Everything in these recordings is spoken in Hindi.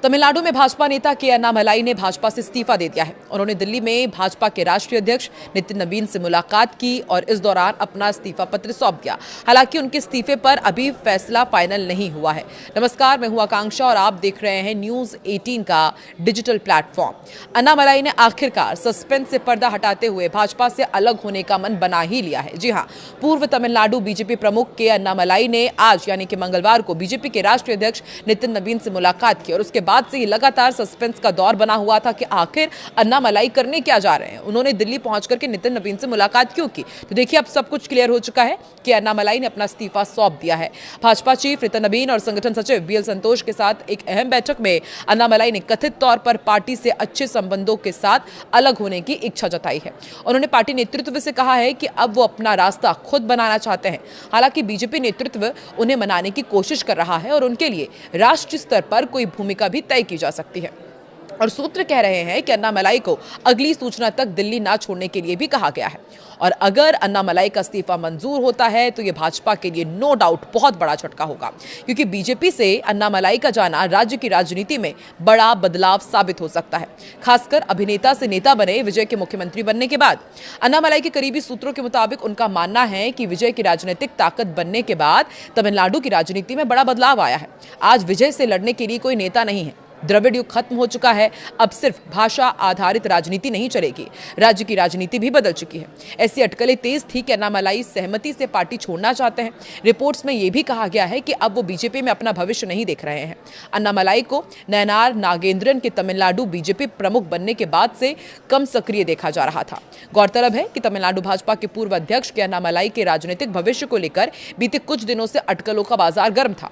तमिलनाडु में भाजपा नेता के अन्नामलाई ने भाजपा से इस्तीफा दे दिया है। उन्होंने दिल्ली में भाजपा के राष्ट्रीय अध्यक्ष नितिन नवीन से मुलाकात की और इस दौरान अपना इस्तीफा पत्र सौंप दिया। हालांकि उनके इस्तीफे पर अभी फैसला फाइनल नहीं हुआ है। नमस्कार, मैं हूं आकांक्षा और आप देख रहे हैं न्यूज 18 का डिजिटल प्लेटफॉर्म। अन्नामलाई ने आखिरकार सस्पेंस से पर्दा हटाते हुए भाजपा से अलग होने का मन बना ही लिया है। जी हां, पूर्व तमिलनाडु बीजेपी प्रमुख के अन्नामलाई ने आज यानी कि मंगलवार को बीजेपी के राष्ट्रीय अध्यक्ष नितिन नवीन से मुलाकात की और उसके बाद से ही लगातार सस्पेंस का दौर बना हुआ था कि आखिर अन्नामलाई करने क्या जा रहे हैं। उन्होंने दिल्ली पहुंच करके नितिन नवीन से मुलाकात क्यों की, तो देखिए अब सब कुछ क्लियर हो चुका है कि अन्नामलाई ने अपना इस्तीफा सौंप दिया है। भाजपा चीफ नितिन नवीन और संगठन सचिव बीएल संतोष के साथ एक अहम बैठक में अन्नामलाई ने कथित तौर पर पार्टी से अच्छे संबंधों के साथ अलग होने की इच्छा जताई है। उन्होंने पार्टी नेतृत्व से कहा है कि अब वो अपना रास्ता खुद बनाना चाहते हैं। हालांकि बीजेपी नेतृत्व उन्हें मनाने की कोशिश कर रहा है और उनके लिए राष्ट्रीय स्तर पर कोई भूमिका भी तय की जा सकती है। और सूत्र कह रहे हैं कि अन्नामलाई को अगली सूचना तक दिल्ली ना छोड़ने के लिए भी कहा गया है। और अगर अन्नामलाई का इस्तीफा मंजूर होता है तो यह भाजपा के लिए नो डाउट बहुत बड़ा झटका होगा, क्योंकि बीजेपी से अन्नामलाई का जाना राज्य की राजनीति में बड़ा बदलाव साबित हो सकता है, खासकर अभिनेता से नेता बने विजय के मुख्यमंत्री बनने के बाद। अन्नामलाई के करीबी सूत्रों के मुताबिक उनका मानना है कि विजय की राजनीतिक ताकत बनने के बाद तमिलनाडु की राजनीति में बड़ा बदलाव आया है। आज विजय से लड़ने के लिए कोई नेता नहीं है। द्रविड़ युग खत्म हो चुका है। अब सिर्फ भाषा आधारित राजनीति नहीं चलेगी, राज्य की राजनीति भी बदल चुकी है। ऐसी अटकलें तेज थी कि अन्नामलाई सहमति से पार्टी छोड़ना चाहते हैं। रिपोर्ट्स में यह भी कहा गया है कि अब वो बीजेपी में अपना भविष्य नहीं देख रहे हैं। अन्नामलाई को नयनार नागेंद्रन के तमिलनाडु बीजेपी प्रमुख बनने के बाद से कम सक्रिय देखा जा रहा था। गौरतलब है कि तमिलनाडु भाजपा के पूर्व अध्यक्ष के अन्नामलाई के राजनीतिक भविष्य को लेकर बीते कुछ दिनों से अटकलों का बाजार गर्म था।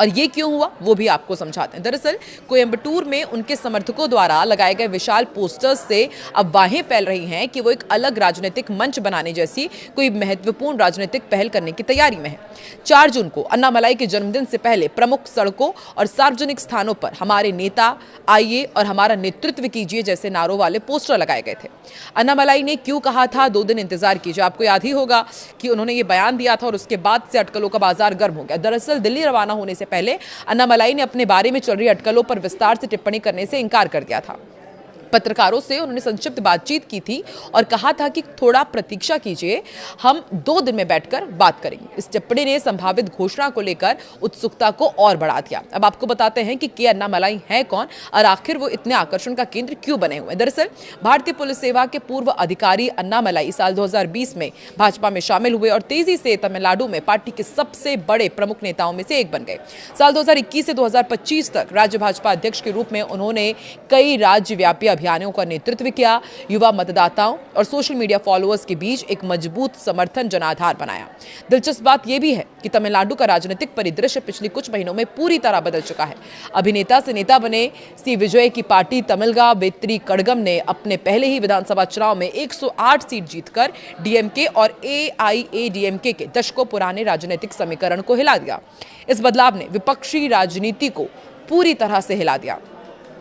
और ये क्यों हुआ वो भी आपको समझाते हैं। दरअसल कोयंबटूर में उनके समर्थकों द्वारा लगाए गए विशाल पोस्टर्स से अफवाहें फैल रही हैं कि वो एक अलग राजनीतिक मंच बनाने जैसी कोई महत्वपूर्ण राजनीतिक पहल करने की तैयारी में है। 4 जून को अन्नामलाई के जन्मदिन से पहले प्रमुख सड़कों और सार्वजनिक स्थानों पर हमारे नेता आइए और हमारा नेतृत्व कीजिए जैसे नारों वाले पोस्टर लगाए गए थे। अन्नामलाई ने क्यों कहा था 2 दिन इंतजार कीजिए, आपको याद ही होगा कि उन्होंने ये बयान दिया था और उसके बाद से अटकलों का बाजार गर्म हो गया। दरअसल दिल्ली रवाना होने से पहले अन्नामलाई ने अपने बारे में चल रही अटकलों पर विस्तार से टिप्पणी करने से इनकार कर दिया था। पत्रकारों से उन्होंने संक्षिप्त बातचीत की थी और कहा था कि थोड़ा प्रतीक्षा कीजिए, हम 2 दिन में बैठकर बात करेंगे। इस टिप्पणी ने संभावित घोषणा को लेकर उत्सुकता को और बढ़ा दिया। अब आपको बताते हैं कि के अन्नामलाई है कौन और आखिर वो इतने आकर्षण का केंद्र क्यों बने हुए। दरअसल भारतीय पुलिस सेवा के पूर्व अधिकारी अन्नामलाई साल 2020 में भाजपा में शामिल हुए और तेजी से तमिलनाडु में पार्टी के सबसे बड़े प्रमुख नेताओं में से एक बन गए। साल 2021 से 2025 तक राज्य भाजपा अध्यक्ष के रूप में उन्होंने कई राज्यव्यापी अभियानों का नेतृत्व किया, युवा मतदाताओं और सोशल मीडिया फॉलोअर्स के बीच एक मजबूत समर्थन जनाधार बनाया। दिलचस्प बात यह भी है कि तमिलनाडु का राजनीतिक परिदृश्य पिछले कुछ महीनों में पूरी तरह बदल चुका है। अभिनेता से नेता बने सी विजय की पार्टी तमिलगा वेत्री कड़गम ने अपने पहले ही विधानसभा चुनाव में 108 सीट जीतकर डीएमके और एआईएडीएमके के दशकों पुराने राजनीतिक समीकरण को हिला दिया। इस बदलाव ने विपक्षी राजनीति को पूरी तरह से हिला दिया,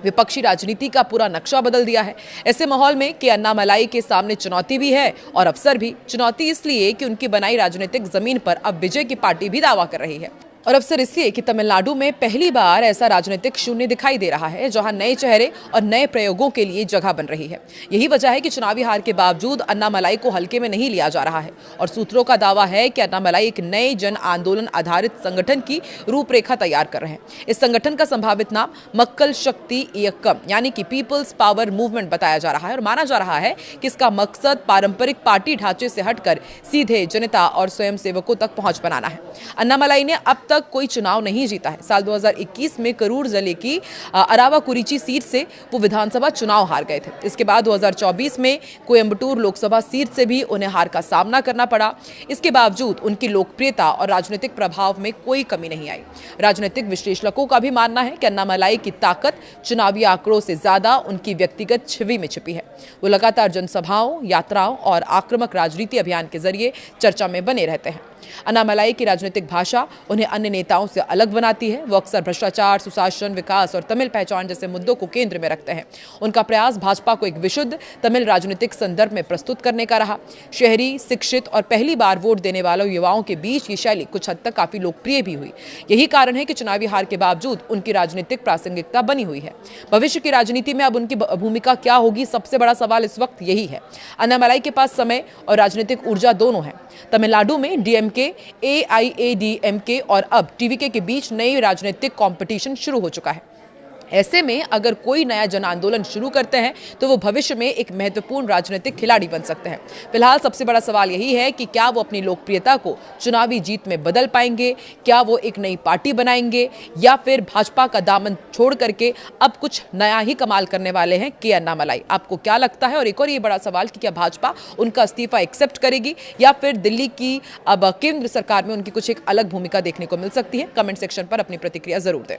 विपक्षी राजनीति का पूरा नक्शा बदल दिया है। ऐसे माहौल में कि अन्नामलाई के सामने चुनौती भी है और अवसर भी। चुनौती इसलिए कि उनकी बनाई राजनीतिक जमीन पर अब विजय की पार्टी भी दावा कर रही है, और अवसर इसलिए कि तमिलनाडु में पहली बार ऐसा राजनीतिक शून्य दिखाई दे रहा है जहां नए चेहरे और नए प्रयोगों के लिए जगह बन रही है। यही वजह है कि चुनावी हार के बावजूद अन्नामलाई को हल्के में नहीं लिया जा रहा है और सूत्रों का दावा है कि अन्नामलाई एक नए जन आंदोलन आधारित संगठन की रूपरेखा तैयार कर रहे हैं। इस संगठन का संभावित नाम मक्कल शक्ति इयक्कम यानी कि पीपल्स पावर मूवमेंट बताया जा रहा है और माना जा रहा है कि इसका मकसद पारंपरिक पार्टी ढांचे से हटकर सीधे जनता और स्वयंसेवकों तक पहुंच बनाना है। अन्नामलाई ने अब तक कोई चुनाव नहीं जीता है। साल 2021 में करूर जिले की अरावाकुरिची सीट से वो विधानसभा चुनाव हार गए थे। इसके बाद 2024 में कोयंबटूर लोकसभा सीट से भी उन्हें हार का सामना करना पड़ा। इसके बावजूद उनकी लोकप्रियता और राजनीतिक प्रभाव में कोई कमी नहीं आई। राजनीतिक विश्लेषकों का भी मानना है कि अन्नामलाई की ताकत चुनावी आंकड़ों से ज्यादा उनकी व्यक्तिगत छवि में छिपी है। वो लगातार जनसभाओं, यात्राओं और आक्रामक राजनीति अभियान के जरिए चर्चा में बने रहते हैं। अन्नामलाई की राजनीतिक भाषा उन्हें अन्य नेताओं से अलग बनाती है। वो अक्सर भ्रष्टाचार, सुशासन, विकास और तमिल पहचान जैसे मुद्दों को केंद्र में रखते हैं। उनका प्रयास भाजपा को एक विशुद्ध तमिल राजनीतिक संदर्भ में प्रस्तुत करने का रहा। शहरी, शिक्षित और पहली बार वोट देने वालों युवाओं के बीच ये शैली कुछ हद तक काफी लोकप्रिय भी हुई। यही कारण है कि चुनावी हार के बावजूद उनकी राजनीतिक प्रासंगिकता बनी हुई है। भविष्य की राजनीति में अब उनकी भूमिका क्या होगी, सबसे बड़ा सवाल इस वक्त यही है। अन्नामलाई के पास समय और राजनीतिक ऊर्जा दोनों है। तमिलनाडु में डीएमके, एआईएडीएमके और अब टीवीके के बीच नई राजनीतिक कंपटीशन शुरू हो चुका है। ऐसे में अगर कोई नया जन आंदोलन शुरू करते हैं तो वो भविष्य में एक महत्वपूर्ण राजनीतिक खिलाड़ी बन सकते हैं। फिलहाल सबसे बड़ा सवाल यही है कि क्या वो अपनी लोकप्रियता को चुनावी जीत में बदल पाएंगे, क्या वो एक नई पार्टी बनाएंगे या फिर भाजपा का दामन छोड़ करके अब कुछ नया ही कमाल करने वाले हैं के अन्नामलाई। आपको क्या लगता है? और एक और ये बड़ा सवाल कि क्या भाजपा उनका इस्तीफा एक्सेप्ट करेगी या फिर दिल्ली की अब केंद्र सरकार में उनकी कुछ एक अलग भूमिका देखने को मिल सकती है? कमेंट सेक्शन पर अपनी प्रतिक्रिया जरूर दें।